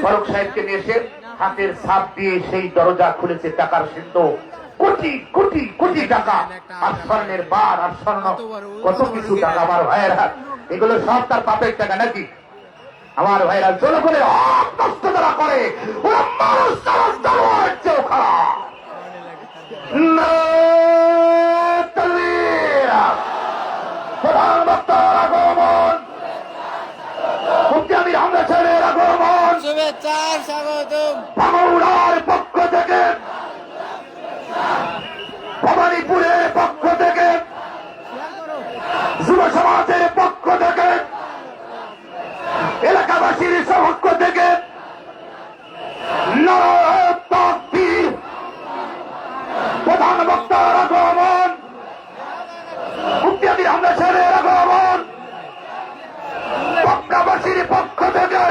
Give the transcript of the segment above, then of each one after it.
ফারুক সাহেবকে নিয়ে এসে হাতের ছাপ দিয়ে সেই দরজা খুলেছে টাকার সিন্ধু, কোটি কোটি কোটি টাকা, আর স্বর্ণের বার, আর স্বর্ণ কত কিছু টাকা। আমার ভাইয়েরা, এগুলো সব তার পাপের টাকা নাকি? আমার ভাইয়েরা, জনগণের হক নষ্ট যারা করে ওরা মানুষ জানোয়ারের চেয়েও খারাপ। প্রধান বক্তার আগমন, মুফতি আমির হামজা সাহেবের আগমন, শুভেচ্ছা স্বাগতম। ভাঙড়ার পক্ষ থেকে, ভবানীপুরের পক্ষ থেকে, যুব সমাজের পক্ষ থেকে, এলাকাবাসীর পক্ষ থেকে নারায়ে তাকবীর। প্রধান বক্তার আগমন, মুফতি আমির হামজা সাহেবের আগমন, মক্কাবাসীর পক্ষ থেকে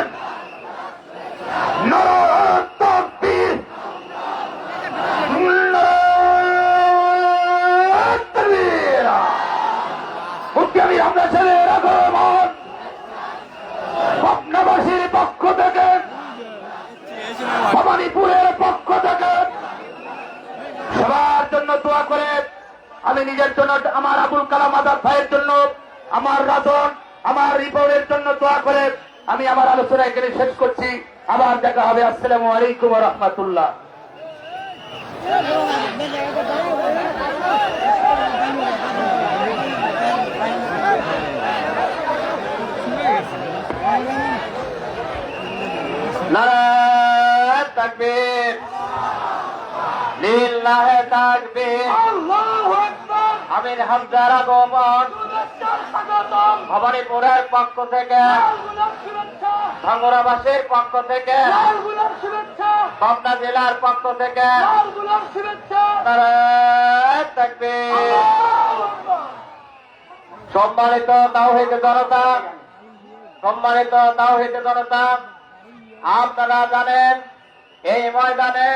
নারায়ে তাকবীর, নারায়ে তাকবীর। মুফতি আমির হামজা সাহেবের আগমন, মক্কাবাসীর পক্ষ থেকে, ভবানীপুরের পক্ষ থেকে সবার জন্য দোয়া করে, আমি নিজের জন্য, আমার আবুল কালাম আজাদ ভাইয়ের জন্য, আমার রাজন, আমার রিপোর্টের জন্য দোয়া করে আমি আমার আলোচনা এখানে শেষ করছি। আবার দেখা হবে। আসসালামু আলাইকুম ওয়া রাহমাতুল্লাহ। নারায়ে তাকবীর, লিল্লাহে তাকবীর, আল্লাহু আকবার। আমির হামজার আগমন, ভবানীপুরের পক্ষ থেকে, ভাঙ্গুড়াবাসীর পক্ষ থেকে, পাবনা জেলার পক্ষ থেকে নারায়ে তাকবীর। সম্মানিত তাওহীদ জনতা, সম্মানিত তাওহীদ জনতা, আপনারা জানেন এই ময়দানে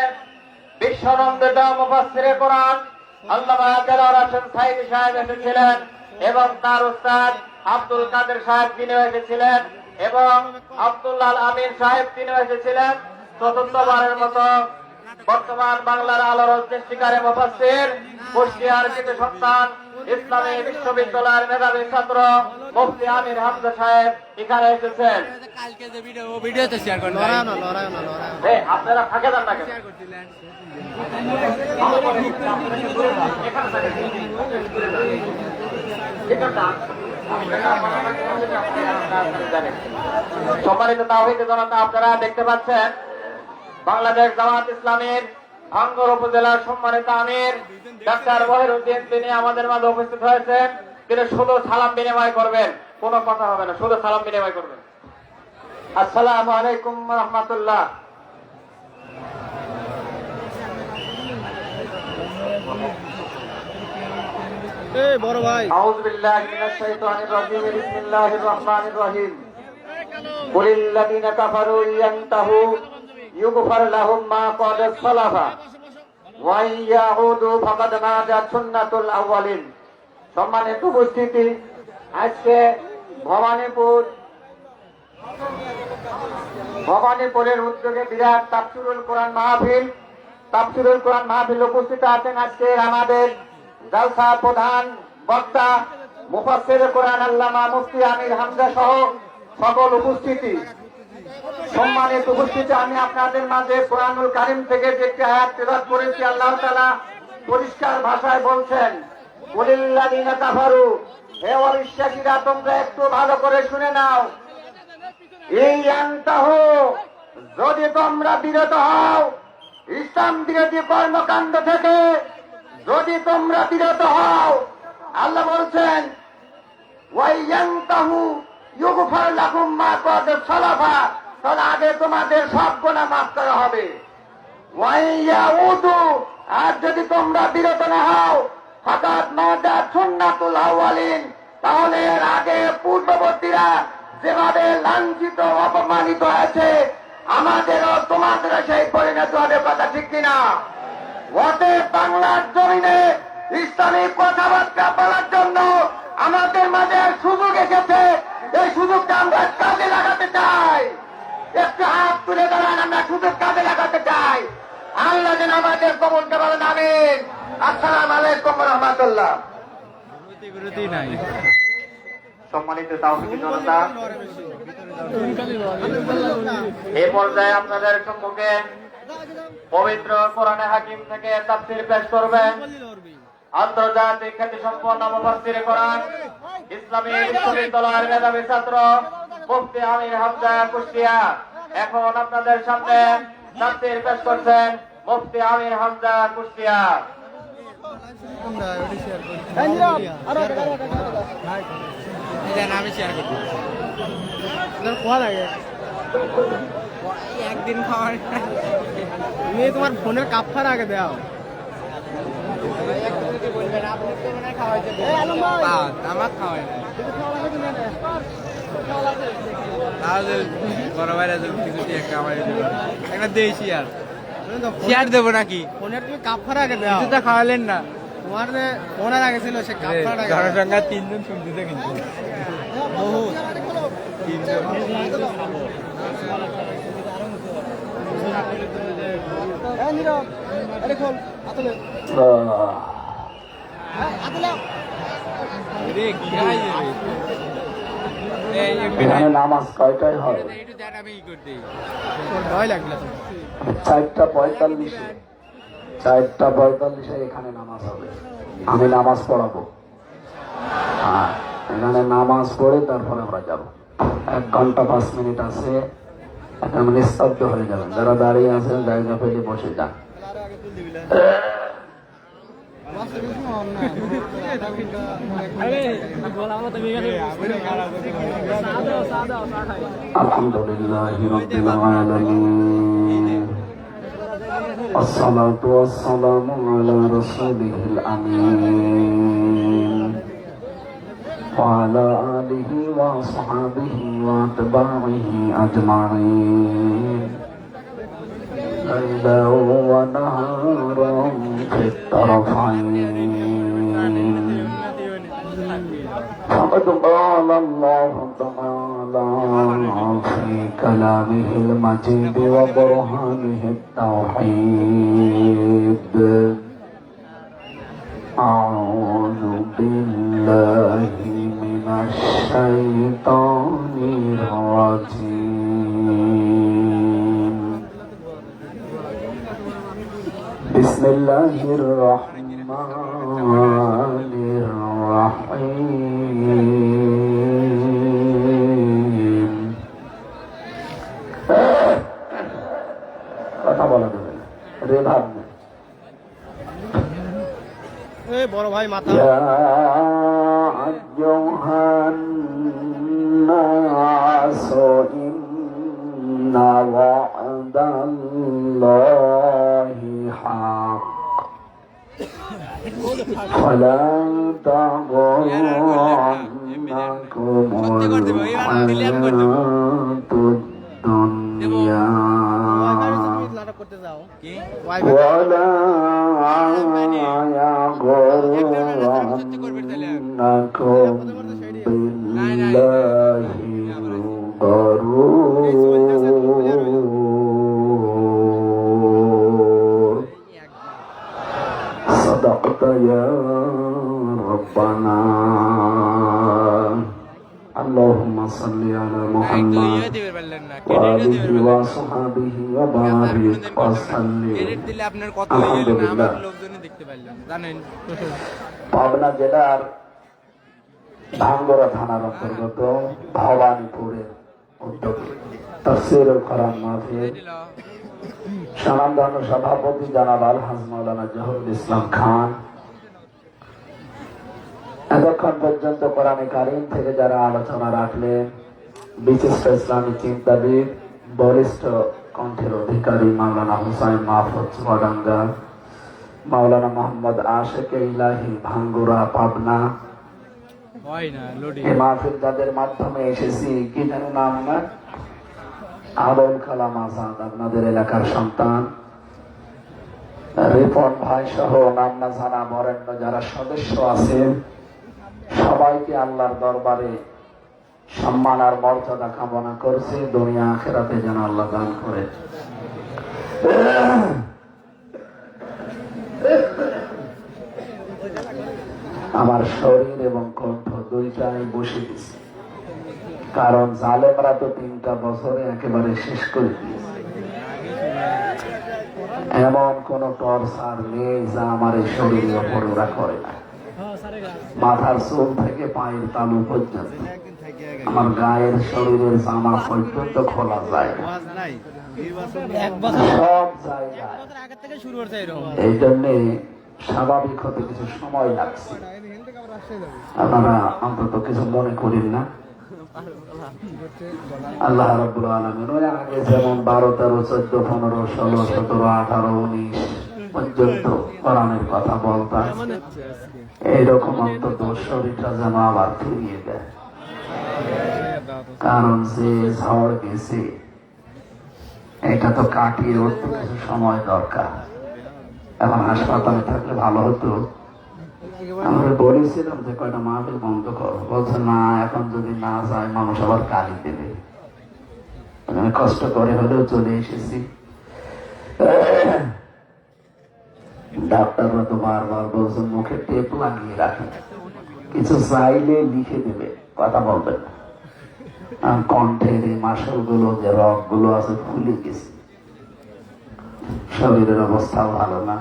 বিশ্বনন্দিত মুফাসসিরে কোরআন আল্লামা দেলোয়ার হোসেন সাঈদী সাহেব এসেছিলেন এবং তার উস্তাদ আব্দুল কাদের সাহেব তিনি এসেছিলেন এবং আব্দুল্লাহ আল আমিন সাহেব তিনি এসেছিলেন। চতুর্থবারের মতো বর্তমান বাংলার আলোর সৃষ্টিকারী মুফাসসির, কুষ্টিয়ার কৃতি সন্তান, ইসলামী বিশ্ববিদ্যালয়ের মেধাবী ছাত্র মুফতি আমির হামজা সাহেব এখানে এসেছেন। কালকে যে ভিডিওতে শেয়ার করেন, আপনারা ফাঁকে যান না কেন? সম্মানিত তাওহীদ জনতা, আপনারা দেখতে পাচ্ছেন বাংলাদেশ জামাত ইসলামীর ভাঙ্গর উপজেলার সম্মানিত আমির ডাক্তার মহিরুদ্দিন তিনি আমাদের মাঝে উপস্থিত হয়েছেন। তিনি শুধু সালাম বিনিময় করবেন, কোনো কথা হবে না, শুধু সালাম বিনিময় করবেন। আসসালামু আলাইকুম ওয়া রাহমাতুল্লাহ। বড় ভাই, আউযু বিল্লাহি মিনাশ শাইতানির রাজীম, বিসমিল্লাহির রহমানির রহিম। কুলিল্লাযীনা কাফারু ইয়ানতাহু ইউগফার লাহুম মা ক্বাদ সালাফা ওয়া ইয়াউদু ফাকাদ মাজাত সুন্নাতুল আউয়ালিন। সম্মানিত উপস্থিতি, আজকে ভবানীপুরের উদ্যোগে বিরাট তাফসীরুল কোরআন মাহফিল উপস্থিত আছেন। আজকে আমাদের জালসা প্রধান বক্তা মুফাসসিরে কোরআন আল্লামা মুফতি আমির হামজা সহ সকল উপস্থিতি। সম্মানিত উপস্থিতি, আমি আপনাদের মাঝে কোরআনুল কারীম থেকে যে একটি আয়াত তেলাওয়াত করেছি। আল্লাহ তাআলা পরিষ্কার ভাষায় বলছেন, কুলিল্লাযীনা কাফারু, হে অবিশ্বাসীরা তোমরা একটু ভালো করে শুনে নাও, ইয়ানতাহু, যদি তোমরা বিরত হও ইসলাম বিরোধী কর্মকাণ্ড থেকে, যদি তোমরা বিরত হও, আল্লাহ বলছেন ওয়াইয়ানতাহু ইউগফার লাকুম মা ক্বাদ সালাফা, তাহলে আগে তোমাদের সব গুনাহ মাফ করা হবে। ওয়াইয়াউদু, আর যদি তোমরা বিরত না হও, ফাকাদ মাজাত সুন্নাতুল আউয়ালিন, তাহলে এর আগে পূর্ববর্তীরা যেভাবে লাঞ্ছিত অপমানিত হয়েছে আমাদেরও তোমাদেরও সেই পরিণত হবে। কথা ঠিক কিনা? অতএব বাংলার জমিনে ইসলামিক কথাবার্তা বলার জন্য আমাদের মাঝে সুযোগ এসেছে, এই সুযোগটা আমরা কাজে লাগাতে চাই। একটু হাত তুলে দাঁড়া দিন আমাদের কবুলকে বলেন আমিন। আসসালামু আলাইকুম ওয়া রাহমাতুল্লাহ। বিরতি নাই সম্মানিত তাওহীদি জনতা, এই পর্যায়ে আপনাদের সম্মুখে পবিত্র কোরআনে হাকিম থেকে তাফসীর পেশ করবেন আন্তর্জাতিক খ্যাতিসম্পন্ন মুফাসসির কোরআন ইসলামী বিশ্ববিদ্যালয়ের মেধাবী ছাত্র মুফতি আমির হামজা কুষ্টিয়া। এখন আপনাদের সামনে তাফসীর পেশ করছেন মুফতি আমির হামজা কুষ্টিয়া। আমি শেয়ার করবো একদিন খাওয়ার তুমি তোমার ফোনের কাপড় আগে দাও আমার খাওয়াই না তাহলে বড় বাইরে কিছু একটা আমার একটা দিয়েছি আর শেয়ার দেবো নাকি ফোনের তুমি কাপড় আগে দাও তো খাওয়ালেন না তোমার যে ফোনের আগে ছিল সে কাপড় আগে জনসংখ্যা 3 জন শুনতেছে কিন্তু বহু 3 জন এখানে নামাজ কয়টায় হয়? 4:45 4:45 এখানে নামাজ হবে। আমি নামাজ পড়াবো, এখানে নামাজ পড়ে তারপরে আমরা যাবো। 1 ঘন্টা 5 মিনিট আছে, এখন নিস্তব্ধ হয়ে যাবেন। যারা দাঁড়িয়ে আছেন জায়গা পেলে বসে যান। আলহামদুলিল্লাহি রাব্বিল আলামিন, আসসালাতু ওয়াসসালামু আলা রাসূলিল আমিন ওয়া আলা আলিহি ওয়া আসহাবিহি ওয়া আতবাইহি আজমাইন ليلا ونهارا في الطرفين. فقد قال الله تعالى في كلامه المجيد وبرهانه التوحيد: أعوذ بالله من الشيطان الرجيم. بسم الله الرحمن الرحيم. কথা বলা যাবে না, রেভাব নেই। বড় ভাই মাথা يا أيها الناس إن وعد الله حق فلا تغرنكم الحياة الدنيا করতে যাও ولا يغرنكم بالله الغرور. صدقت يا ربنا. اللهم صل على محمد وآله وصحبه وبارك وسلم. আলহামদুলিল্লাহ, পাবনা জেলার ভাঙ্গরা থানার অন্তর্গত ভবানীপুরের উদ্যোগে তাফসীরুল কোরআন মাহফিল স্বনামধন্য সভাপতি জনাব আলহাজ মাওলানা জহুরুল ইসলাম খান এতক্ষণ পর্যন্ত কোরআনে কারীম থেকে যারা আলোচনা রাখলেন, বিশিষ্ট ইসলামী চিন্তাবিদ, বরিষ্ঠ কণ্ঠের অধিকারী মাওলানা হুসাইন মাহফুজ চুয়াডাঙ্গা, মাওলানা মোহাম্মদ আশেকে ইলাহি ভাঙ্গুরা পাবনা, এই মাহফিল যাদের মাধ্যমে এসেছি, কি যেন নাম না, আবুল কালাম আজাদ আপনাদের এলাকার সন্তান, রিপন ভাই সহ নাম না জানা বরেণ্য যারা সদস্য আছেন, সবাইকে আল্লাহর দরবারে সম্মান আর মর্যাদা কামনা করছি, দুনিয়া আখিরাতে যেন আল্লাহ দান করে। আমার শরীর এবং কণ্ঠ দুইটাই বসে দিছে, কারণ জালেমরা তো 3টা বছরে একেবারে শেষ করে দিয়েছে। এমন কোন টর্চার নেই যা আমার এই শরীরের ওপর ওরা করে না। মাথার চুল থেকে পায়ের তালু পর্যন্ত আমার গায়ের শরীরের জামা পর্যন্ত খোলা যায় না, সব জায়গায়। এই জন্যে স্বাভাবিক হতে কিছু সময় লাগছে, আপনারা অন্তত কিছু মনে করেন না। আল্লাহ রাব্বুল আলামিন ওই আগে যেমন 12, 13, 14, 15, 16, 17, 18, 19 পর্যন্ত কোরআনের কথা বলতাম, এইরকম অন্তত শরীরটা যেন আবার ফিরিয়ে দেয়। কারণ যে ঝড় গেছে এটা তো কাটিয়ে উঠতে কিছু সময় দরকার। এখন হাসপাতালে থাকলে ভালো হতো। আমরা বলেছিলাম যে কয়টা মাহফিল বন্ধ করো, বলছে না এখন যদি না যায় মানুষ আবার গালি দেবে। আমি কষ্ট করে হলেও চলে এসেছি। ডাক্তাররা তো বারবার বলছে মুখে টেপ লাগিয়ে রাখেন, কিছু চাইলে লিখে দেবে, কথা বলবেন না। কণ্ঠের এই মাসল গুলো যে রক গুলো আছে ফুলে গেছে, শরীরের অবস্থাও ভালো না।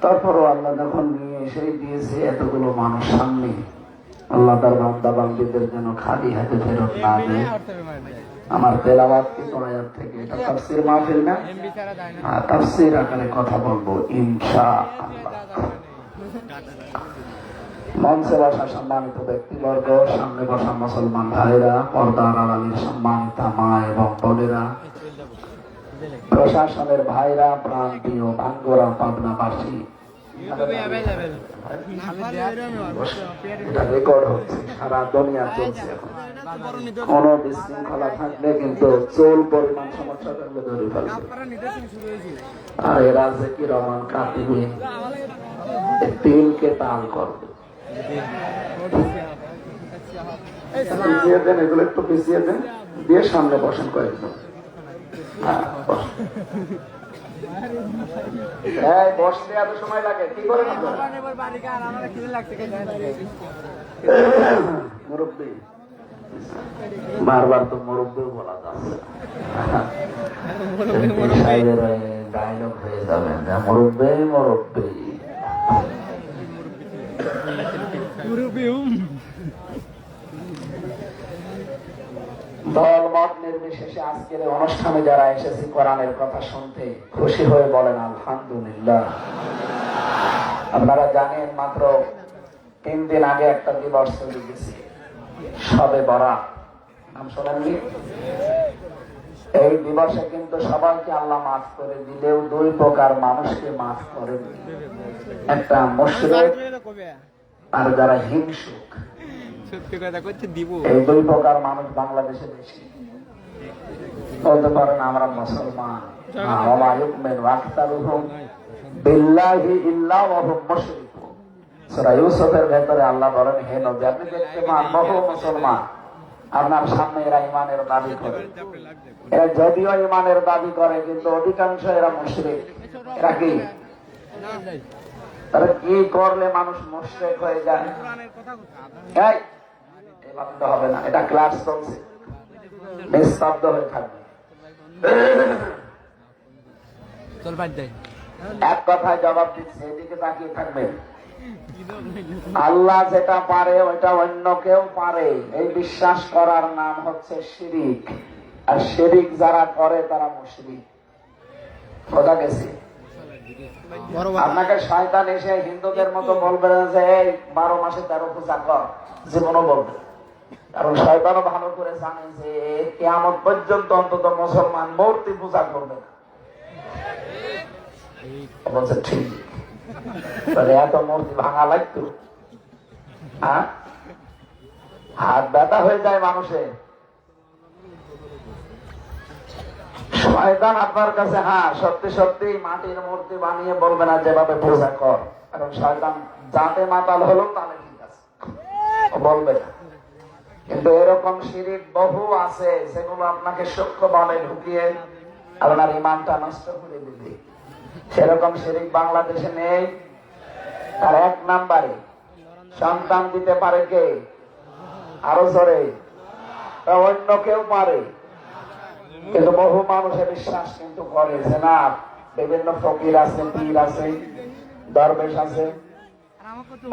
তারপরও আল্লাহ যখন নিয়ে এসেই দিয়েছে এতগুলো মানুষ সামনে, আল্লাহ তার বান্দা বান্দীদের যেন খালি হাতে ফেরত না দেয়। আমার তেলাওয়াত কি কোরআন থেকে, এটা তাফসীর মাহফিল না, তাফসীর আকারে কথা বলবো ইনশাআল্লাহ। মঞ্চে বসা সম্মানিত ব্যক্তিবর্গ, সামনে বসা মুসলমান ভাইরা, পর্দার আড়ালের সম্মানিত মা এবং বোনেরা, প্রশাসনের ভাইরা, প্রান্তীয় ভাঙ্গরা, পাবনাবাসী, রেকর্ড হচ্ছে, সারা দুনিয়া চলছে। এখন কোন বিশৃঙ্খলা থাকলে কিন্তু চোল পরিমাণ সমস্যা থাকলে ধরে ফেলবে। আর এরা যে কি রমান কাটিবে, তিলকে তাল করবে। পিছিয়ে দেন, এগুলো একটু পিছিয়ে দেন, দিয়ে সামনে বসেন কয়েকজন। বসতে এত সময় লাগে কি করে? মুরব্বী, বারবার তো মুরব্বী বলা যাচ্ছে, ডায়লগ হয়ে যাবে, মুরব্বী মুরব্বী। দল মত নির্বিশেষে আজকের অনুষ্ঠানে যারা এসেছে কোরআনের কথা শুনতে, খুশি হয়ে বলেন আলহামদুলিল্লাহ। আপনারা জানেন মাত্র 3 দিন আগে একটা দিবস চলে গেছে, শবে বরাত, নাম শোনেননি? এই দিবসে কিন্তু সবাইকে আল্লাহ মাফ করে দিলেও 2 প্রকার মানুষকে মাফ করেন, একটা মুশরিক আর যারা হিংসুক। এই 2 প্রকার মানুষ বাংলাদেশে বেশি। বলতে পারেন আমরা মুসলমান, সূরা ইউসুফের ভেতরে আল্লাহ বলেন, হে নবী আপনি দেখতে পান বহু মুসলমান আপনার সামনে এরা ইমানের দাবি করে। এরা যদিও ইমানের দাবি করে কিন্তু অধিকাংশ এরা মুশরিক। এরা কি, তারা কি করলে মানুষ মুশরিক হয়ে যায়? হবে না, এটা ক্লাস চলছে, নিস্তব্ধ হয়ে থাকবে। এক কথায় জবাব দিচ্ছে, এদিকে তাকিয়ে থাকবেন। আল্লাহ যেটা পারে ওইটা অন্য কেউ পারে, এই বিশ্বাস করার নাম হচ্ছে শিরিক। আর শিরিক যারা করে তারা মুশরিক। বোঝা গেছে? আপনাকে শয়তান এসে হিন্দুদের মতো বলবে না যে এই 12 মাসে 13 পূজা কর, জীবনও বলবে। কারণ শয়তানও ভালো করে জানে যে কিয়ামত পর্যন্ত অন্তত মুসলমান মূর্তি পূজা করবে না। বলছে ঠিক, তাহলে এত মূর্তি ভাঙা লাগতো? হাত ব্যথা হয়ে যায় মানুষের। শয়তান আপনার কাছে সত্যি সত্যি মাটির মূর্তি বানিয়ে বলবে না যেভাবে পূজা কর, কারণ শয়তান যাতে মাতাল হলো তাহলে ঠিক আছে বলবে না। কিন্তু এরকম শিরিক বহু আছে যেগুলো আপনাকে সূক্ষ্মভাবে ঢুকিয়ে আপনার ইমানটা নষ্ট করে দিবে। সেরকম শিরিক বাংলাদেশে নেই? আর 1 নম্বরে সন্তান দিতে পারে কে? আরো জোরে। অন্য কেউ পারে, কিন্তু বহু মানুষের বিশ্বাস কিন্তু করে যে না, বিভিন্ন ফকির আছে, পীর আছে, দরবেশ আছে,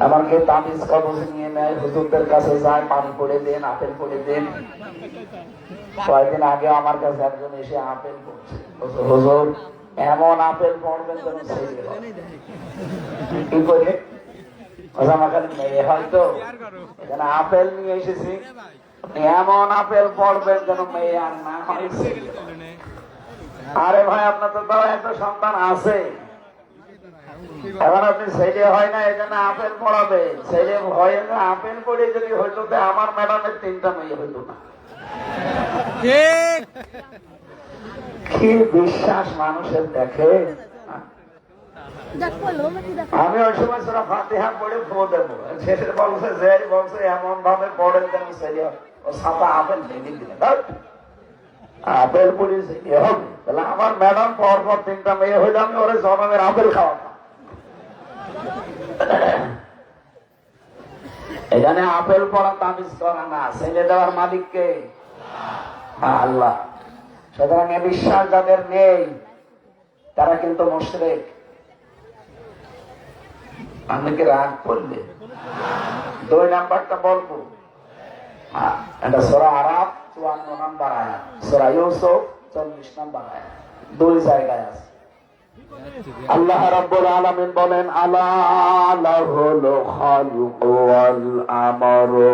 এমনকি তাবিজ কবজ নিয়ে নেয়, হুজুরদের কাছে যায়, পানি পড়ে দেন, আপেল পড়ে দেন। কয়েকদিন আগে আমার কাছে একজন এসে আপেল পড়ছে, হুজুর এমন আপেল পড়বেন যেন ছেলে হয়। কি করে? আমাকে মেয়ে হয়তো এখানে আপেল নিয়ে এসেছি, এমন আপেল পড়বেন যেন মেয়ে আর না হয় ছেলে হয়। আরে ভাই, আপনার তো তাও একটা সন্তান আছে, এখন আপনি ছেলে হয় না এই জন্য আপেল পড়াবে। ছেলে হয় না, আপেল পড়ে যদি হইতো তো আমার ম্যাডামের 3টা মেয়ে হইতো না। কি বিশ্বাস মানুষের দেখে। আমি ওই সময় সূরা ফাতিহা পড়ে ফো দেবো, শেষে বলছে যে বলছে এমন ভাবে পড়েন যেন ছেলে ও সাদা আপেল ভেঙে দিলে আপেল পড়ে ছেলে হবে। তাহলে আমার ম্যাডাম পরপর 3টা মেয়ে হইলে আমি ওরে জন্মের আপেল খাওয়াতাম। এখানে আপেল পড়া তাবিজ করা না, ছেলে দেওয়ার মালিককে আল্লাহ। সুতরাং এ বিশ্বাস যাদের নেই তারা কিন্তু মুশরিক। আমি কি রাগ করলে 2 নাম্বারটা বলবো? এটা সূরা আরাফ 54 নাম্বার আয়াত, সূরা ইউসুফ 40 নাম্বার আয়াত, 2 জায়গায় আছে। আল্লাহ রাব্বুল আলামিন বলেন, আলা লাহুল খালকু ওয়াল আমরু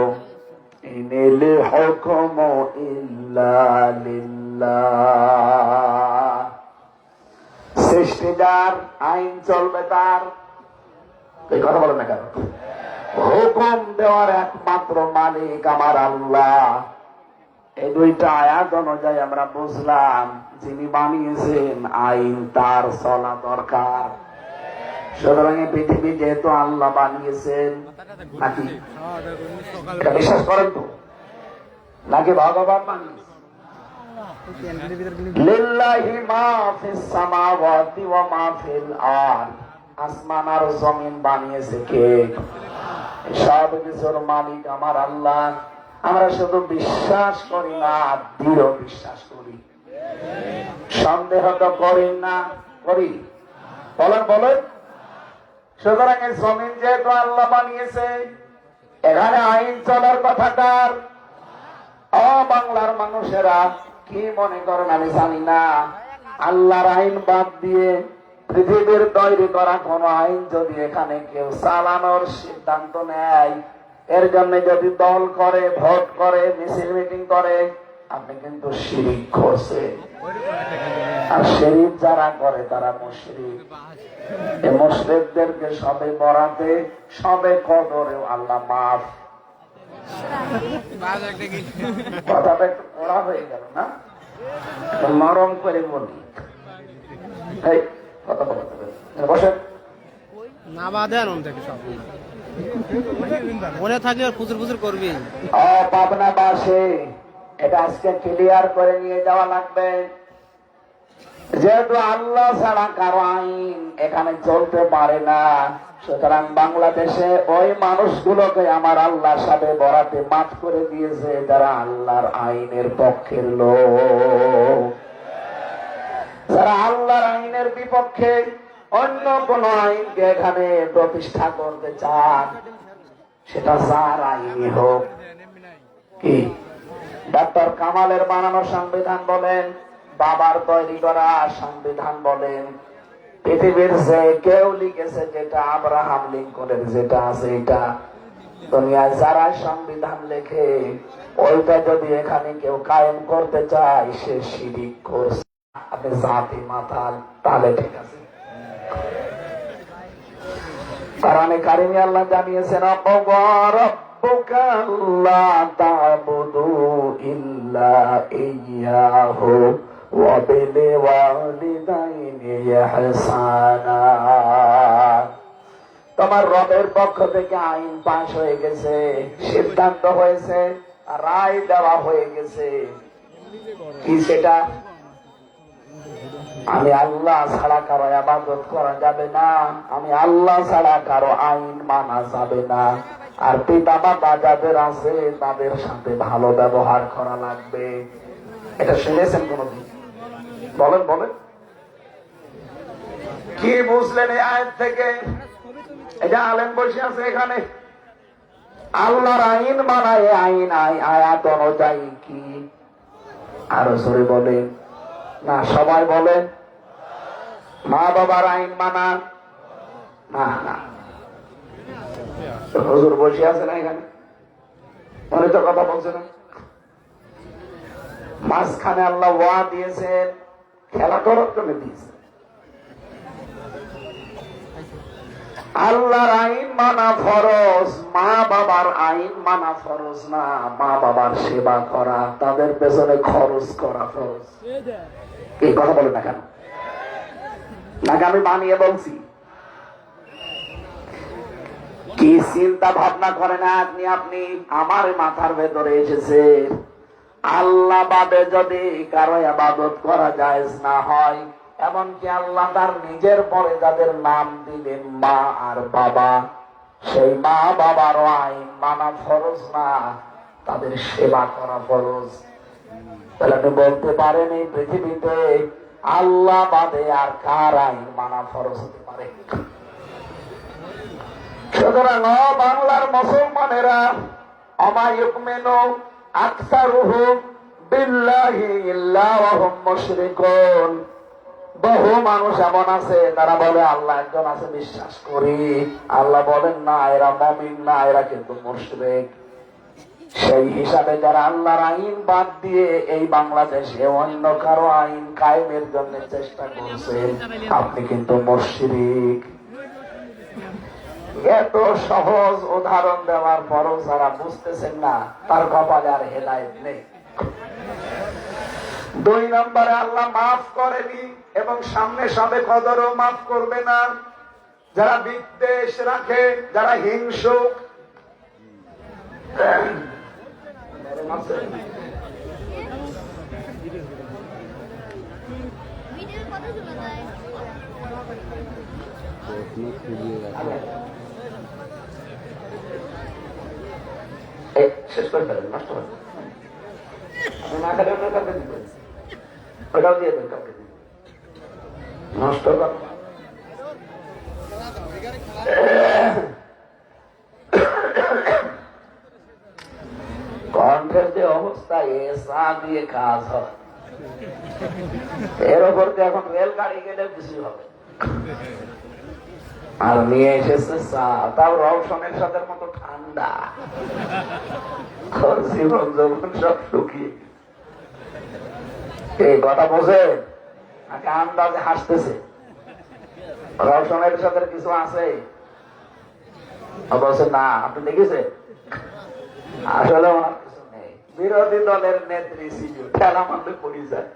ইনিল হুকমু ইল্লা লিল্লাহ। সৃষ্টিদার, আইন চলবে তার। এই কথা বলেন না কেন? হুকুম দেওয়ার একমাত্র মালিক আমার আল্লাহ। এই 2টা আয়াত অনুযায়ী আমরা বুঝলাম যিনি বানিয়েছেন আইন তার চলা দরকার। সুতরাং এই পৃথিবী যেহেতু আল্লাহ বানিয়েছেন, নাকি এটা বিশ্বাস করেন তো? নাকি ভগবান বানিয়েছেন? লিল্লাহি মা ফিস সামাওয়াতি ওয়া মা ফিল আরদ। আসমান আর জমিন বানিয়েছে কে? সব কিছুর মালিক আমার আল্লাহ। আমরা শুধু বিশ্বাস করি না, দৃঢ় বিশ্বাস করি, সন্দেহ তো করি না। করি? বলেন বলেন। সুতরাং এই জমিন যেহেতু আল্লাহ বানিয়েছে, এখানে আইন চলার কথাটার বাংলার মানুষেরা কি মনে করেন আমি জানি না। আল্লাহর আইন বাদ দিয়ে পৃথিবীর তৈরি করা কোন আইন যদি এখানে কেউ চালানোর সিদ্ধান্ত নেয়, এর জন্য যদি দল করে, ভোট করে, মিছিল মিটিং করে, আপনি কিন্তু শিরিক করছেন। আর শিরিক যারা করে তারা মুশরিক। এই মুশরিকদেরকে সবে বরাতে, সবে কদরেও আল্লাহ মাফ। কথাটা একটু কড়া হয়ে গেল না? নরম করে বলি। কথা বলতে বসেন না, বাদে থেকে সব মনে থাকলে ফুচুর ফুচুর করবি। পাবনাবাসী, এটা আজকে ক্লিয়ার করে নিয়ে যাওয়া লাগবে। যেহেতু আল্লাহ ছাড়া কারো আইন এখানে চলতে পারে না, সুতরাং বাংলাদেশে ওই মানুষগুলোকে আমার আল্লাহ সাথে বরাতে মাফ করে দিয়েছে যারা আল্লাহর আইনের পক্ষের লোক। যারা আল্লাহর আইনের বিপক্ষে অন্য কোন আইনকে এখানে প্রতিষ্ঠা করতে চান, সেটা যার আইনই হোক। কি ডক্টর কামালের বানানো সংবিধান বলেন, বাবার তৈরি করা সংবিধান বলেন, পৃথিবীর যে কেউ লিখেছে যেটা, আব্রাহাম লিঙ্কনের যেটা আছে, এটা দুনিয়ায় যারা সংবিধান লেখে ওইটা যদি এখানে কেউ কায়েম করতে চায়, সে শিরিক করছে। আপনি জাতি মাতাল, তাহলে ঠিক আছে। কোরআনে কারিমে আল্লাহ জানিয়েছেন, রাব্বুকা আল্লা তা'বুদু ইল্লা ইয়্যাহু ওয়া বিল ওয়ালিদাইনি ইহসানা। তোমার রবের পক্ষ থেকে আইন পাশ হয়ে গেছে, সিদ্ধান্ত হয়েছে, রায় দেওয়া হয়ে গেছে। কি সেটা? আমি আল্লাহ ছাড়া কারো ইবাদত করা যাবে না, আমি আল্লাহ ছাড়া কারো আইন মানা যাবে না, আর পিতা মাতা যাদের আছে তাদের সাথে ভালো ব্যবহার করা লাগবে। এটা শুনেছেন কোনদিন? বলেন বলেন, কি বুঝলেন এই আয়াত থেকে? এটা আলেম বসে আছে এখানে, আল্লাহর আইন মানায়, আইন আয়াত অনুযায়ী কি? আরো জোরে বলেন না, সবাই বলেন। মা বাবার আইন মানা না, না। হুজুর বসে আছে না এখানে, উনি তো কথা বলছে না। মাঝখানে আল্লাহ ওয়া দিয়েছেন, খেলা করার জন্য দিয়েছেন। আল্লাহর আইন মানা ফরজ, মা বাবার আইন মানা ফরজ না। মা বাবার সেবা করা, তাদের পেছনে খরচ করা ফরজ। এই কথা বলে না কেন? নাকি আমি বানিয়ে বলছি? কি চিন্তা ভাবনা করেন আপনি আমার মাথার ভেতরে এসেছে, আল্লাহ বাদে যদি কারো ইবাদত করা জায়েজ না হয়, এমনকি আল্লাহ তার নিজের পরে যাদের নাম দিলেন মা আর বাবা, সেই মা বাবারও আইন মানা ফরজ না, তাদের সেবা করা ফরজ। তাহলে আপনি বলতে পারেন এই পৃথিবীতে আল্লাহ বাদে আর কার আইন মানা ফরজ হতে পারে? সুতরাং বাংলার মুসলমানেরা, অমায়ুকমেনু আকসারুহুম বিল্লাহি ইল্লা ওয়া হুম মুশরিকুন, বহু মানুষ এমন আছে তারা বলে আল্লাহ একজন আছে, বিশ্বাস করি। আল্লাহ বলেন না, এরা মুমিন না, এরা কিন্তু মুশরিক। সেই হিসাবে যারা আল্লাহর আইন বাদ দিয়ে এই বাংলাদেশে অন্য কারো আইন কায়েমের জন্য চেষ্টা করছেন, আপনি কিন্তু মুশরিক। এত সহজ উদাহরণ দেওয়ার পরও যারা বুঝতেছেন না, তার কপালে আর হেদায়েত নেই। 2 নম্বরে আল্লাহ মাফ করেনি এবং সামনে সাবে কদরও মাফ করবে না। যারা বিদ্বেষ রাখে, যারা হিংসুক, শেষ করে ফেলেন, নষ্ট হবে। আপনি না খেলে অন্য কাউকে দিবেন, ওটাও দিয়ে দেন কাউকে দিবেন, নষ্ট কর। কণ্ঠের যে অবস্থা, এ চা দিয়ে কাজ হয়, এর ওপর দিয়ে এখন রেলগাড়ি গেলে কিছু হবে। আর নিয়ে এসেছে চা, তাও রওশনের সাথে মতো ঠান্ডা, জীবন যৌবন সব শুকিয়ে। এই কথা বোঝেন নাকি আন্দাজে হাসতেছে? রওশনের সাথে কিছু আছে? বলছে না, আপনি দেখেছেন? আসলে ওনার কিছু নেই। বিরোধী দলের নেত্রী ছিল, খেলা মানতে পরিচয়।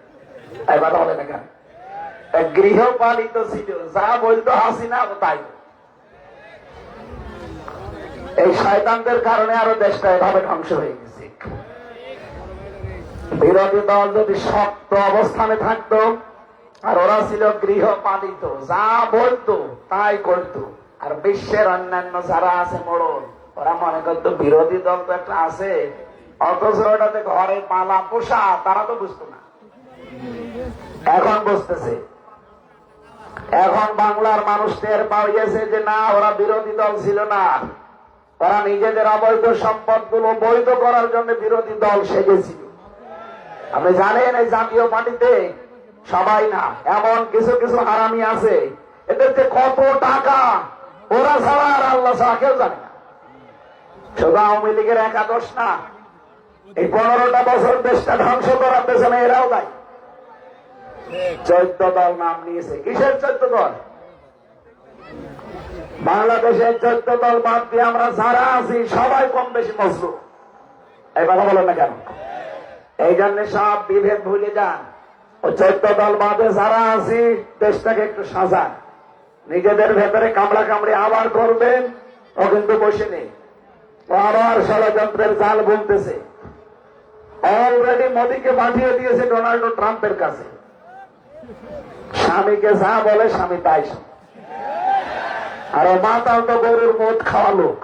এই কথা বলে না কেন? গৃহপালিত ছিল, যা বলতো হাসিনা তাই। এই শয়তানদের কারণে আরো দেশটা এভাবে ধ্বংস হয়ে গেছে। বিরোধী দল যদি শক্ত অবস্থানে থাকতো, আর ওরা ছিল গৃহপালিত, যা বলতো তাই করতো, আর বিশ্বের অন্যান্য যারা আছে মোড়ল, ওরা মনে করতো বিরোধী দল তো একটা আছে, অথচ ওটাতে ঘরে পালা পোষা, তারা তো বুঝতো না। এখন বুঝতেছে। এখন বাংলার মানুষ টের পাইয়েছে যে না, ওরা বিরোধী দল ছিল না, তারা নিজেদের অবৈধ সম্পদ গুলো বৈধ করার জন্য বিরোধী দল সেজেছিল। আপনি জানেন এই জাতীয় পার্টিতে সবাই না, এমন কিছু কিছু হারামি আছে, এদের যে কত টাকা, ওরা ছাড়া আর আল্লাহ ছাড়া কেউ জানে না। শুধু আওয়ামী লীগের একাদশ না, এই 15টা বছর দেশটা ধ্বংস করার পেছনে এরাও দায়ী। 14 দল নাম নিয়েছে। কিসের 14 দল? বাংলাদেশের 14 দল বাদ দিয়ে আমরা যারা আছি সবাই কম বেশি মজলুম। এই কথা বলেন না কেন? এই জন্য সব বিভেদ ভুলে যান। ওই 14 দল বাদে যারা আছি, দেশটাকে একটু সাজান। নিজেদের ভেতরে কামড়া কামড়ি আবার করবেন, ও কিন্তু বসে নেই, ও আবার ষড়যন্ত্রের জাল বুনতেছে। অলরেডি মোদীকে পাঠিয়ে দিয়েছে ডোনাল্ড ট্রাম্পের কাছে। স্বামীকে যা বলে স্বামী তাই শোনে। আর ও মাতাল তো গরুর মদ খাওয়া লোক,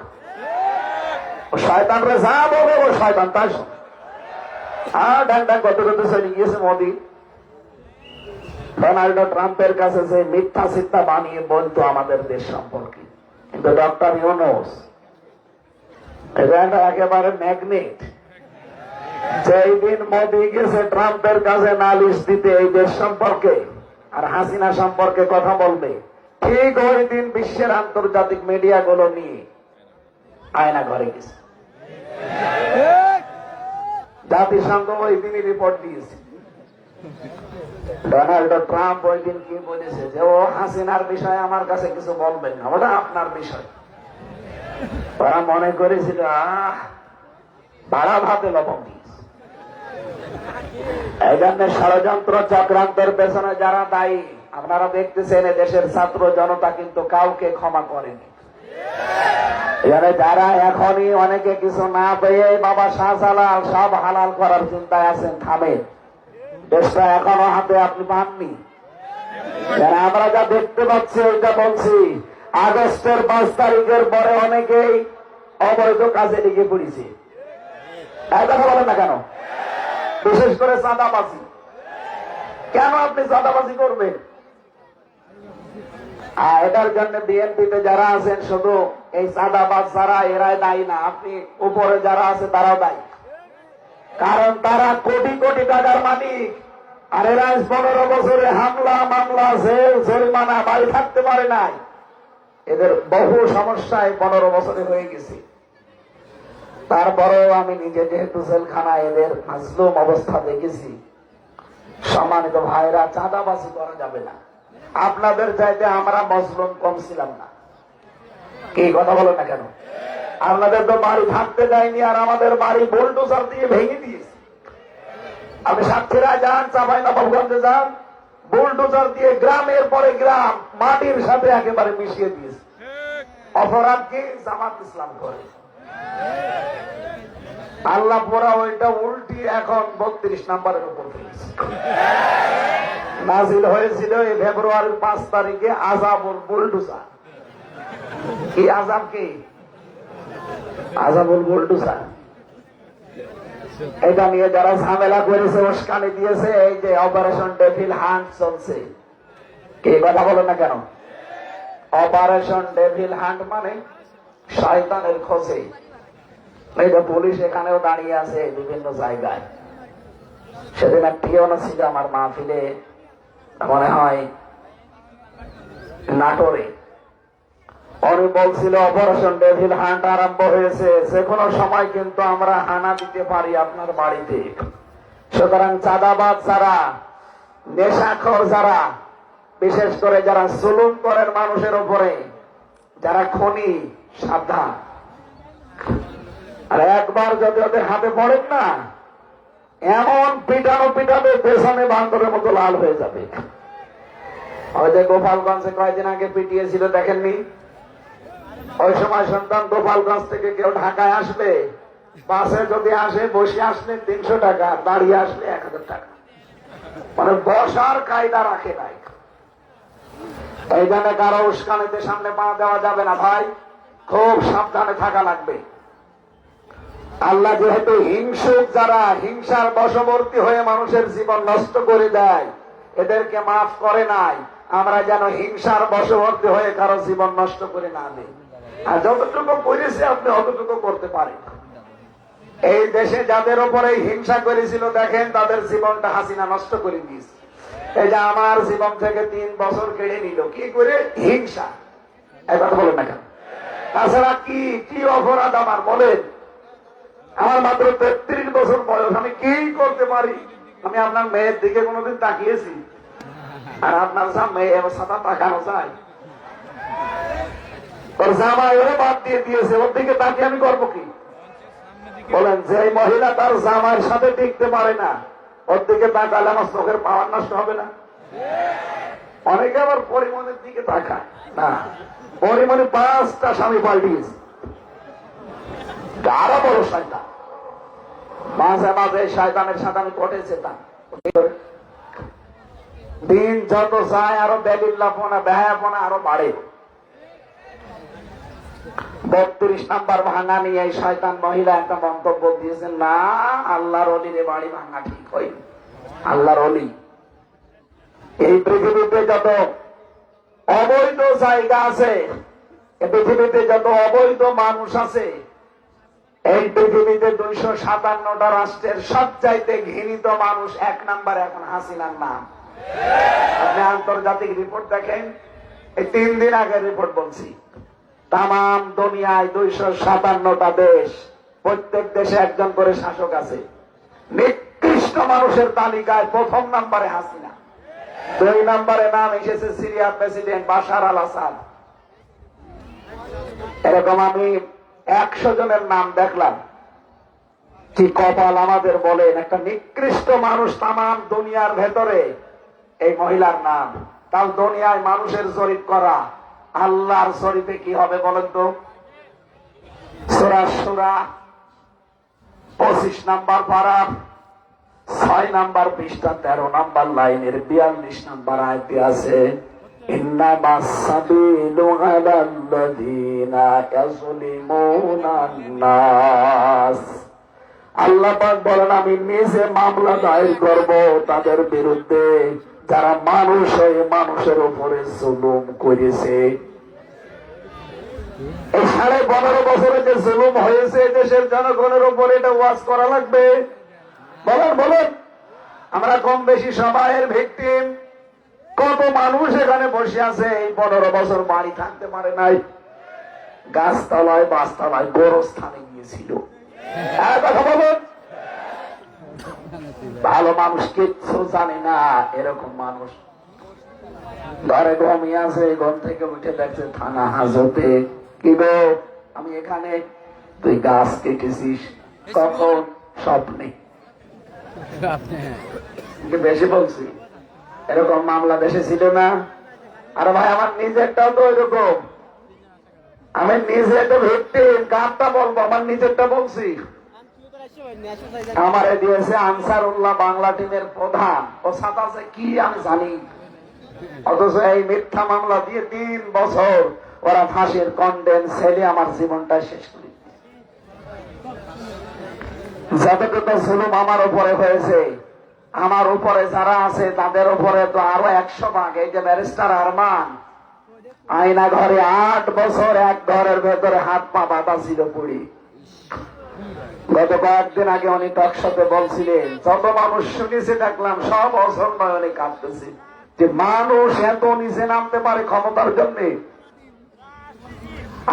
ও শয়তানরে যা বলে ও শয়তান তাই শোনে। আর ডাং ডাং কত কত চলে গিয়েছে মোদি। ডোনাল্ড ট্রাম্পের কাছে যে মিথ্যা চিন্তা বানিয়ে বলতো আমাদের দেশ সম্পর্কে, কিন্তু ডক্টর ইউনূস এটা একেবারে ম্যাগনেট। যেই দিন মোদি গেছে ট্রাম্পের কাছে নালিশ দিতে এই দেশ সম্পর্কে আর হাসিনা সম্পর্কে কথা বলবে, ঠিক ওই দিন বিশ্বের আন্তর্জাতিক মিডিয়া গুলো নিয়ে আয়না ঘরে গেছে। জাতিসংঘ ওই দিনই রিপোর্ট দিয়েছে। ডোনাল্ড ট্রাম্প ওই দিন কি বলেছে যে ও হাসিনার বিষয়ে আমার কাছে কিছু বলবেন না, ওটা আপনার বিষয়। ওরা মনে করেছিল ভাড়া ভাতে লবণ দিয়েছে। এই জন্য ষড়যন্ত্র চক্রান্তের পেছনে যারা দায়ী আপনারা দেখতেছেন, দেশের ছাত্র জনতা কিন্তু কাউকে ক্ষমা করেনি। এখানে যারা এখনই অনেকে কিছু না পেয়ে বাবা শাহজালাল সব হালাল করার চিন্তায় আছেন, থামেন। দেশটা এখনো হাতে আপনি পাননি। আমরা যা দেখতে পাচ্ছি ওইটা বলছি, আগস্টের 5 তারিখের পরে অনেকেই অবৈধ কাজে লেগে পড়েছে। কথা বলেন না কেন? বিশেষ করে চাঁদাবাজি। কেন আপনি চাঁদাবাজি করবেন? এটার জন্য বিএনপিতে যারা আছেন শুধু এই চাঁদাবাজ যারা এরাই দায়ী না, আপনি উপরে যারা আছে তারাও দায়ী। কারণ তারা কোটি কোটি টাকার মালিক, আর এরা 15 বছরে হামলা মামলা জেল জরিমানা বাড়ি থাকতে পারে নাই। এদের বহু সমস্যায় 15 বছরে হয়ে গেছে। তারপরেও আমি নিজে যেহেতু জেলখানায় এদের মাজলুম অবস্থা দেখেছি। সম্মানিত ভাইরা, চাঁদাবাজি করা যাবে না। আপনাদের চাইতে আমরা মজলুম কম ছিলাম না। কি কথা বলো না কেন? আপনাদের তো বাড়ি থাকতে দেয়নি, আর আমাদের বাড়ি বুলডোজার দিয়ে ভেঙে দিয়েছে। আপনি সাতক্ষীরা যান, চাঁপাইনবাবগঞ্জে যান, বুলডোজার দিয়ে গ্রামের পরে গ্রাম মাটির সাথে একেবারে মিশিয়ে দিয়েছে। অপরাধ কি? জামাত ইসলাম করে। আল্লাহ পোড়া ওইটা উল্টি এখন 32 নম্বরের উপর ফেলেছে। নাজিল হয়েছিল এই ফেব্রুয়ারির 5 তারিখে আযাবুল বুলডোজার। কি আযাব? কি আযাবুল বুলডোজার? এটা নিয়ে যারা ঝামেলা করেছে, উস্কানি দিয়েছে, এই যে অপারেশন ডেভিল হান্ট চলছে। কি কথা বলো না কেন? অপারেশন ডেভিল হান্ট মানে শয়তানের খোঁজে। এই যে পুলিশ এখানেও দাঁড়িয়ে আছে বিভিন্ন জায়গায়। সেদিন একটিও ছিল আমার মাহফিলে, মনে হয় নাটোরে। উনি বলছিল অপারেশন ডেভিল হান্ট আরম্ভ হয়েছে, যে কোনো সময় কিন্তু আমরা হানা দিতে পারি আপনার বাড়িতে। সুতরাং চাঁদাবাজ যারা, নেশাখোর যারা, বিশেষ করে যারা জুলুম করেন মানুষের উপরে, যারা খনি, সাবধান। আর একবার যদি ওদের হাতে পড়েন না, এমন পিটানো পিটাবে পেছনে বান্দরের মতো লাল হয়ে যাবে। ওই যে গোপালগঞ্জে কয়েকদিন আগে পিটিয়েছিল, দেখেননি? ওই সময় সন্তান গোপালগঞ্জ থেকে কেউ ঢাকায় আসলে, বাসে যদি আসে, বসে আসলে 300 টাকা, দাঁড়িয়ে আসলে 1000 টাকা। মানে বসার কায়দা রাখে নাই। এই জন্য কারো উস্কানিতে সামনে পা দেওয়া যাবে না ভাই, খুব সাবধানে থাকা লাগবে। আল্লাহ যেহেতু হিংসুক, যারা হিংসার বশবর্তী হয়ে মানুষের জীবন নষ্ট করে দেয়, এদেরকে মাফ করে নাই। আমরা যেন হিংসার বশবর্তী হয়ে কারো জীবন নষ্ট করে না দেয়। আর যতটুকু করেছে আপনি অতটুকু করতে পারেন। এই দেশে যাদের উপরে হিংসা করেছিল, দেখেন তাদের জীবনটা হাসিনা নষ্ট করে দিয়েছে। এই যে আমার জীবন থেকে 3 বছর কেড়ে নিল, কি করে? হিংসা। এবার বলেন না কেন? তাছাড়া কি কি অপরাধ আমার বলেন? আমার মাত্র 33 বছর বয়স, আমি কি করতে পারি? আমি আপনার মেয়ের দিকে কোনোদিন তাকিয়েছি? আর আপনার সামনে এবার সাদা তাকানো যায়? ওর জামাই ওরে বাদ দিয়ে দিয়েছে, ওর দিকে তাকিয়ে আমি করবো কি? বলেন, যে মহিলা তার জামাইয়ের সাথে টিকতে পারে না, ওর দিকে তাকালে আমার চোখের পাওয়ার নষ্ট হবে না? অনেকে আবার পরিমণের দিকে তাকায় না, পরিমণি 5টা স্বামী পাল্টিয়েছে। আরো বড় শয়তান। মাঝে মাঝে শয়তানের সাথে আমি ঘটেছে তা দিন যত যায় আরো বেলিল্লাপনা বেহায়াপনা আরো বাড়ে। 32 নাম্বার ভাঙা নিয়ে এই শয়তান মহিলা একটা মন্তব্য দিয়েছেন, না আল্লাহর অলির বাড়ি ভাঙা ঠিক হয়। আল্লাহর অলি, এই পৃথিবীতে যত অবৈধ জায়গা আছে, এই পৃথিবীতে যত অবৈধ মানুষ আছে, এই পৃথিবীতে 257টা রাষ্ট্রের সবচাইতে ঘৃণিত মানুষ 1 নাম্বার এখন হাসিনার নাম। আপনি আন্তর্জাতিক রিপোর্ট দেখেন, এই 3 দিন আগের রিপোর্ট বলছি, তাম দুনিয়ায় 257টা দেশ, প্রত্যেক দেশে একজন করে শাসক আছে। নিকৃষ্ট মানুষের তালিকায় 1ম নাম্বারে হাসিনা, 2 নাম্বারে নাম এসেছে সিরিয়ার প্রেসিডেন্ট বাশার আল আসাদ। এরকম আমি 100 জনের নাম দেখলাম। কি কপাল আমাদের বলেন, একটা নিকৃষ্ট মানুষ তাম দুনিয়ার ভেতরে, এই মহিলার নাম। তাও দুনিয়ায় মানুষের জরিপ করা, আল্লাহর জরিপে কি হবে বলেন তো? সূরা সূরা 25 নাম্বার পারা 6 নাম্বার পৃষ্ঠা 13 নাম্বার লাইনের 42 নাম্বার আয়াতে আছে, ইন্নামাস সাবিলু আলাল্লাযীনা ইয়াযলিমুনা নাস। আল্লাহ পাক বলেন, আমি নিজে মামলা দায়ের করব তাদের বিরুদ্ধে যারা মানুষ হয়ে মানুষের উপরে জুলুম করেছে। এই 15.5 বছরে যে জুলুম হয়েছে দেশের জনগণের উপরে, এটা ওয়াজ করা লাগবে? বলেন বলেন, আমরা কম বেশি সবাই এর ভিকটিম। কত মানুষ এখানে বসে আছে এই 15 বছর বাড়ি থাকতে পারে নাই, গাছতলায় বাসতলায় গোরস্থানে গিয়েছিল। কথা বলুন, ভালো মানুষ কিচ্ছু জানে না, এরকম মানুষ ঘরে ঘুমিয়ে আছে, ঘুম থেকে উঠে দেখছে থানা হাজতে, কি গো আমি এখানে, তুই গাছ কেটেছিস কখন? স্বপ্নে। বেশি বলছি, এরকম মামলা দেশে ছিল না? আর ভাই আমার নিজেরটাও তো এরকম, আমি নিজে একটা ভিকটিম, কারটা বলবো, আমার নিজেরটা বলছি। আমারে দিয়েছে আনসারুল্লাহ বাংলা টিমের প্রধান, ও সাতাশে কি আমি জানি, অথচ এই মিথ্যা মামলা দিয়ে 3 বছর ওরা ফাঁসির কন্ডেন ছেলে আমার জীবনটা শেষ করে। যতটুকু জুলুম আমার উপরে হয়েছে, আমার উপরে যারা আছে তাদের উপরে তো আরো 100 ভাগ। এই যে ব্যারিস্টার আরমান, আয়না ঘরে 8 বছর এক ঘরের ভেতরে হাত পা বাঁধা ছিল পড়ি। গত কয়েকদিন আগে উনি টকশোতে বলছিলেন, যত মানুষ শুনেছে দেখলাম সব অসম্মানে কাঁদতেছে, যে মানুষ এত নিচে নামতে পারে ক্ষমতার জন্য।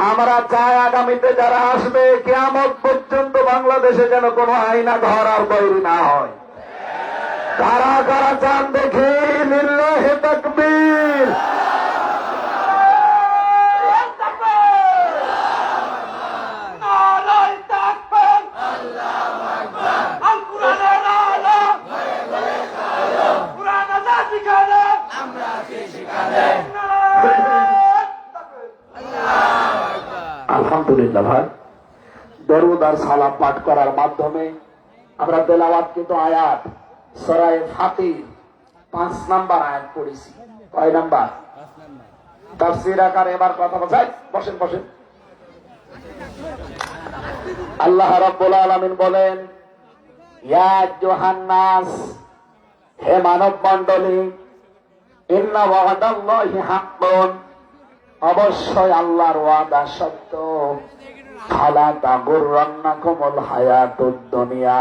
আমরা চাই আগামীতে যারা আসবে কিয়ামত পর্যন্ত বাংলাদেশে যেন কোনো আয়না ঘর আর তৈরি না হয়। কারা কারা চান দেখি? লিল্লাহি তাকবীর। আলহামদুলিল্লাহ ভাই, দরুদ আর সালাম পাঠ করার মাধ্যমে আমরা তেলাওয়াত কিন্তু আয়াত সূরা ফাতির 5 নাম্বার আয়াত পড়েছি। কয় নাম্বার? তাফসীর আকারে এবার কথা বলছেন, বসেন বসেন। আল্লাহ রাব্বুল আলামিন বলেন, ইয়া আইয়ুহান নাস, হে মানব মণ্ডলী, ইন্না ওয়াদাল্লাহি হাক্কুন, অবশ্যই আল্লাহর ওয়াদা সত্য। ফালা তাগুররান্নাকুমুল হায়াতুদ দুনিয়া,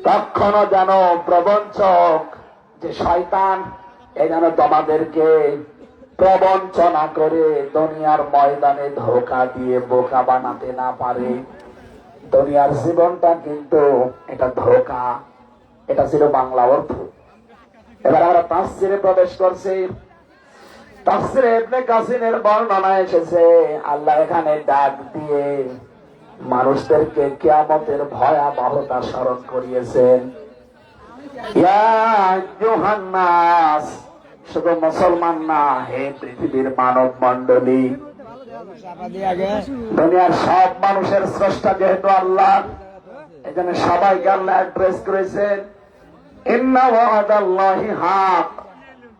কখনো যেন প্রবঞ্চক যে শয়তান, এ যেন তোমাদেরকে প্রবঞ্চনা করে দুনিয়ার ময়দানে ধোঁকা দিয়ে বোকা বানাতে না পারে। দুনিয়ার জীবনটা কিন্তু এটা ধোঁকা। এটা ছিল বাংলা অর্থ। এবার আমরা তাফসীরে প্রবেশ করছি। তাফসীরে ইবনে কাসিরের বর্ণনা এসেছে, আল্লাহ এখানে ডাক দিয়ে মানুষদেরকে কিয়ামতের ভয়াবহতা স্মরণ করিয়েছেন। ইয়া আইয়ুহান নাস, শুধু মুসলমান না, হে পৃথিবীর মানব মণ্ডলী। দুনিয়ার সব মানুষের স্রষ্টা যেহেতু আল্লাহ, এখানে সবাইকে আল্লাহ অ্যাড্রেস করেছেন। ইন্না ওয়াদাল্লাহি হক,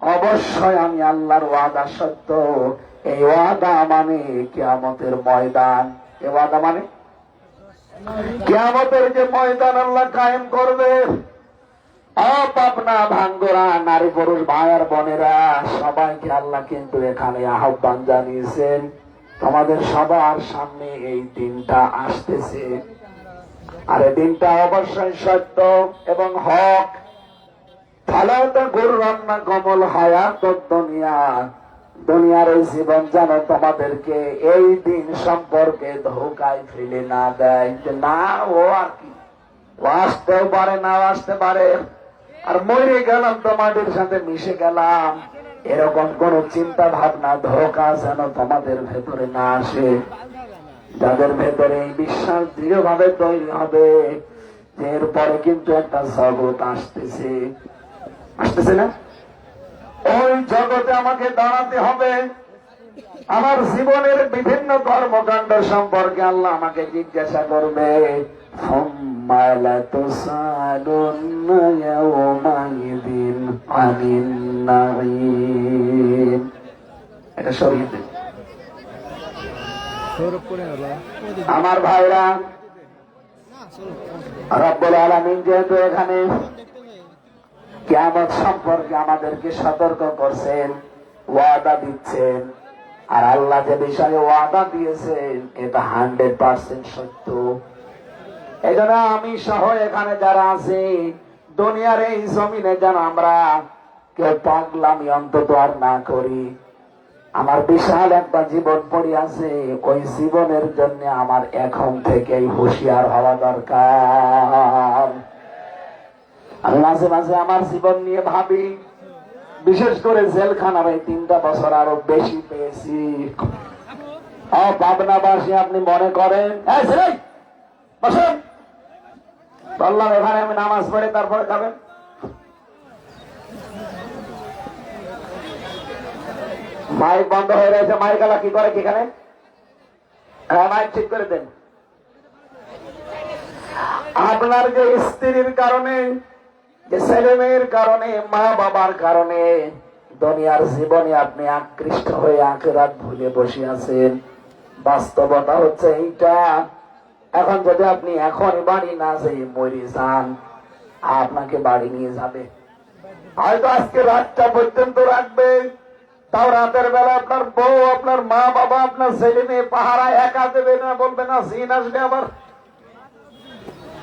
অবশ্যই আমি আল্লাহর ওয়াদা সত্য। এই ওয়াদা মানে কিয়ামতের ময়দান। এ ওয়াদা মানে কিয়ামতের যে ময়দান আল্লাহ কায়েম করবে। পাবনা ভাঙ্গরা নারী পুরুষ ভাই আর বোনেরা সবাইকে আল্লাহ কিন্তু এখানে আহ্বান জানিয়েছেন, তোমাদের সবার সামনে এই দিনটা আসতেছে। আর এই দিনটা অবশ্যই সত্য এবং হক। কমল হায়াত দুনিয়া, দুনিয়ার এই জীবন যেন তোমাদেরকে এই দিন সম্পর্কে ধোকায় ফেলে না দেয়, যে না ও আর কি, ও আসতেও পারে না আসতে পারে, আর মরে গেলাম তোমাদের সাথে মিশে গেলাম, এরকম কোন চিন্তা ভাবনা ধোকা যেন তোমাদের ভেতরে না আসে। যাদের ভেতরে এই বিশ্বাস দৃঢ়ভাবে তৈরি হবে যে এরপরে কিন্তু একটা জগৎ আসতেছে, আসতেছে না, ওই জগতে আমাকে দাঁড়াতে হবে। আমার জীবনের বিভিন্ন কর্মকাণ্ড সম্পর্কে আল্লাহ আমাকে জিজ্ঞাসা করবে। এটা সরিয়ে দেবে আমার ভাইরা। রব্বুল আলামিন যেহেতু এখানে কিয়ামত সম্পর্কে আমাদেরকে সতর্ক করছেন, ওয়াদা দিচ্ছেন, আর আল্লাহ যে বিষয়ে ওয়াদা দিয়েছেন এটা 100% সত্য। এই জন্য আমি সহ এখানে যারা আছি দুনিয়ার এই জমিনে যেন আমরা কেউ পাগলামি অন্তত আর না করি। আমার বিশাল একটা জীবন পড়ে আছে, ওই জীবনের জন্য আমার এখন থেকেই হুঁশিয়ার হওয়া দরকার। আমি মাঝে মাঝে আমার জীবন নিয়ে ভাবি, বিশেষ করে জেলখানার এই 3টা বছর আরো বেশি পেয়েছি। পাবনাবাসী আপনি মনে করেন বললাম এখানে আমি নামাজ পড়ে তারপরে খাবেন? মাইক বন্ধ হয়ে রয়েছে, মাইক আলা কি করে কি এখানে? হ্যাঁ, মাইক ঠিক করে দেন। আপনার যে স্ত্রীর কারণে, যে ছেলে মেয়ের কারণে, মা বাবার কারণে দুনিয়ার জীবনে আপনি আকৃষ্ট হয়ে আখিরাত ভুলে বসে আছেন। বাস্তবতা হচ্ছে এইটা। এখন যদি আপনি এখনই বাড়ি না যেয়ে মরে যান, আপনাকে বাড়ি নিয়ে যাবে, হয়তো আজকে রাতটা পর্যন্ত রাখবে, তাও রাতের বেলা আপনার বউ, আপনার মা বাবা, আপনার ছেলে মেয়ে পাহারায় একা দেবে না, বলবে না জিন আসবে আবার।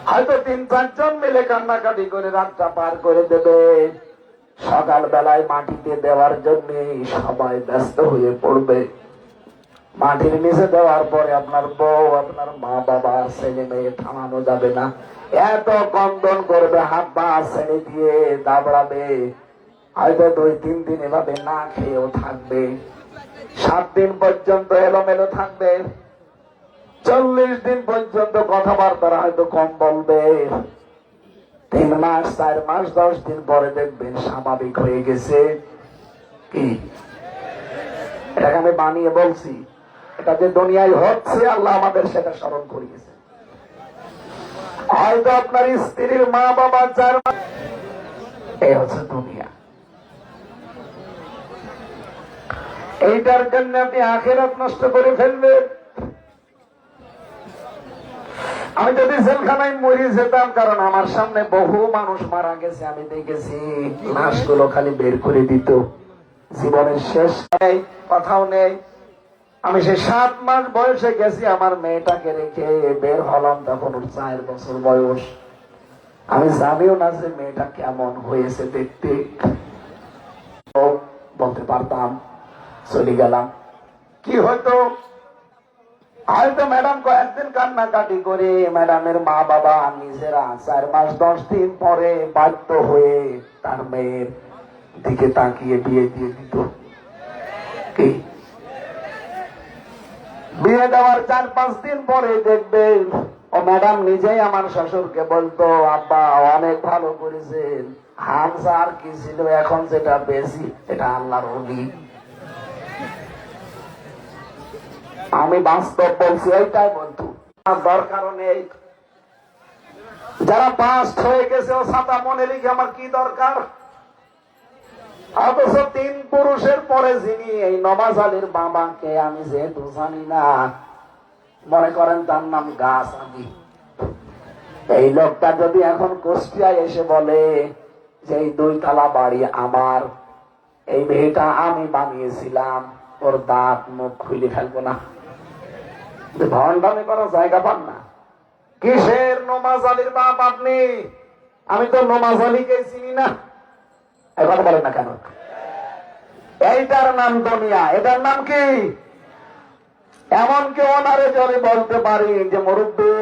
হয়তো 3-4 জন মিলে কান্নাকাটি করে রাতটা পার করে দেবে। সকাল বেলায় মাটিতে দেওয়ার জন্য সবাই ব্যস্ত হয়ে পড়বে। মাটির নিচে দেওয়ার পরে আপনার বউ, আপনার মা বাবা, ছেলে মেয়ে থামানো যাবে না, এত কন্দন করবে, হাত পা ছেড়ে দিয়ে দাবড়াবে। হয়তো 2-3 দিন এভাবে না খেয়েও থাকবে, 7 দিন পর্যন্ত এলোমেলো থাকবে, 40 দিন পর্যন্ত কথাবার্তা হয়তো কম বলবে। 3 মাস, 4 মাস, 10 দিন পরে দেখবেন স্বাভাবিক হয়ে গেছে। কি এটাকে আমি বানিয়ে বলছি? এটা যে দুনিয়ায় হচ্ছে আল্লাহ আমাদের সেটা স্মরণ করিয়েছে। হয়তো আপনার স্ত্রীর মা বাবা 4 মাস, এই হচ্ছে দুনিয়া। এইটার জন্য আপনি আখিরাত নষ্ট করে ফেলবেন। আমি যদি জেলখানায় মরে যেতাম, কারণ আমার সামনে বহু মানুষ মারা গেছে, আমি দেখেছি লাশগুলো খালি বের করে দিত, জীবনের শেষ নেই, কথাও নেই। আমি সে 7 মাস বয়সে গেছি আমার মেয়েটাকে রেখে, বের হলাম তখন ওর 4 বছর বয়স। আমি জানিও না যে মেয়েটা কেমন হয়েছে দেখতে, বলতে পারতাম। চলে গেলাম, কি হয়তো হয়তো ম্যাডাম কয়েকদিন কান্নাকাটি করে ম্যাডামের মা বাবা নিজেরা 4 মাস 10 দিন পরে বাধ্য হয়ে তার মেয়ের দিকে তাকিয়ে বিয়ে দিয়ে দিত। কি বিয়ে দেওয়ার 4-5 দিন পরে দেখবেন ও ম্যাডাম নিজেই আমার শ্বশুরকে বলতো, আব্বা অনেক ভালো করেছেন, হামজা আর কি ছিল, এখন যেটা বেশি এটা আল্লাহর ওলি। আমি বাস্তব বলছি, এইটাই বন্ধু, দরকার নেই। যারা পাস হয়ে গেছে ও ছাতা মনে রেখে আমার কি দরকার? অথচ 3 পুরুষের পরে যিনি এই নওয়াজ আলীর বাবাকে আমি যেহেতু জানি না, মনে করেন তার নাম গাছ আলী। এই লোকটা যদি এখন কুষ্টিয়ায় এসে বলে যে এই 2 তলা বাড়ি আমার, এই মেয়েটা আমি বানিয়েছিলাম, ওর দাঁত মুখ খুলে ফেলবো না। ভণ্ডামি করার জায়গা পান না। কিসের নওয়াজ আলীর বাপ আপনি? আমি তো নওয়াজ আলীকে চিনি না। এখন বলেন না কেন? এইটার নাম দুনিয়া, এটার নাম কি? এমনকি ওনারে যদি বলতে পারি যে মুরব্বী,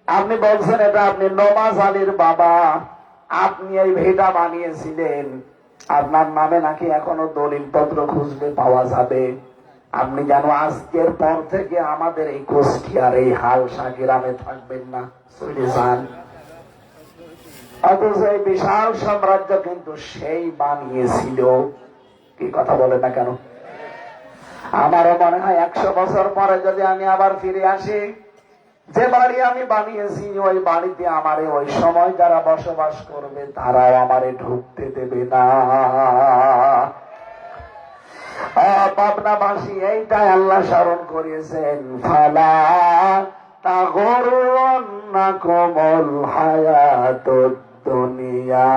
আপনি বলছেন এটা আপনি নওয়াজ আলীর বাবা, আপনি এই ভিটা বানিয়েছিলেন, আপনার নামে নাকি এখনো দলিল পত্র খুঁজলে পাওয়া যাবে, আপনি যেন আজকের পর থেকে আমাদের এই কুষ্টিয়ার এই হালসা গ্রামে থাকবেন না, চলে যান। অথচ এই বিশাল সাম্রাজ্য কিন্তু সেই বানিয়েছিল। কি কথা বলে না কেন? আমারও মনে হয় 100 বছর পরে যদি আমি আবার ফিরে আসি, যে বাড়ি আমি বানিয়েছি ওই বাড়িতে আমারে ওই সময় যারা বসবাস করবে তারাও আমারে ঢুকতে দেবে না। পাবনাবাসী এইটাই আল্লাহ স্মরণ করিয়েছেন, ফালা তাগরুন্নাকুমুল হায়াতুদ দুনিয়া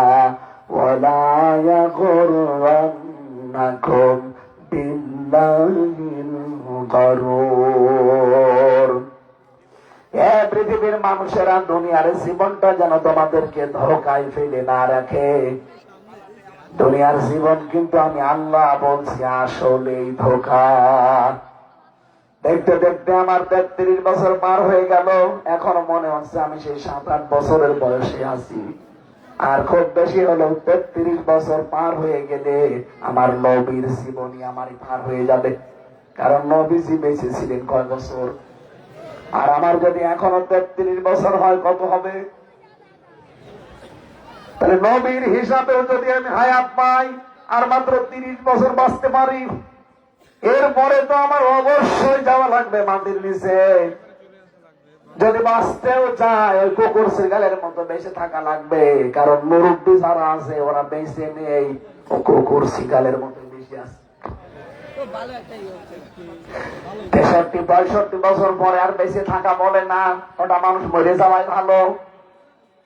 ওয়ালা ইয়াগরুন্নাকুম বিল্লাহিল গারুর। পৃথিবীর মানুষেরা দুনিয়ার জীবনটা যেন তোমাদেরকে ধোকায় ফেলে না রাখে। দুনিয়ার জীবন কিন্তু আমি আল্লাহ বলছি আসলেই ধোকা। দেখতে দেখতে আমার 33 বছর পার হয়ে গেল, এখনো মনে হচ্ছে আমি সেই 7-8 বছরের বয়সে আছি। আর খুব বেশি হলো 33 বছর পার হয়ে গেলে আমার নবীর জীবনী আমারই পার হয়ে যাবে। কারণ নবীজি বেঁচে ছিলেন কয় বছর, আর আমার যদি এখনো 33 বছর হয় কত হবে? তাহলে নবীর হিসাবেও যদি আমি হায়াত পাই আর মাত্র 30 বছর বাঁচতে পারি, এরপরে তো আমার অবশ্যই যাওয়া লাগবে মাটির নিচে। যদি বাঁচতেও চায় ওই কুকুর শ্রীগালের মতো বেঁচে থাকা লাগবে, কারণ মুরব্বী যারা আছে ওরা বেঁচে নেই, ও কুকুর শ্রীগালের মতো বেশি আছে। 63-65 বছর পরে আর বেঁচে থাকা বলে না, ওটা মানুষ মরে যাওয়াই ভালো।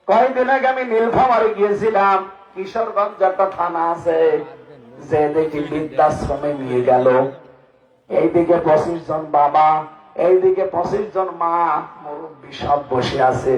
কয়েকদিন আগে আমি নীলফামারে গিয়েছিলাম, কিশোরগঞ্জ একটা থানা আছে, যে দেখি বৃদ্ধাশ্রমে নিয়ে গেল। এইদিকে 25 জন বাবা, এইদিকে 25 জন মা, মুরব্বী সব বসে আছে।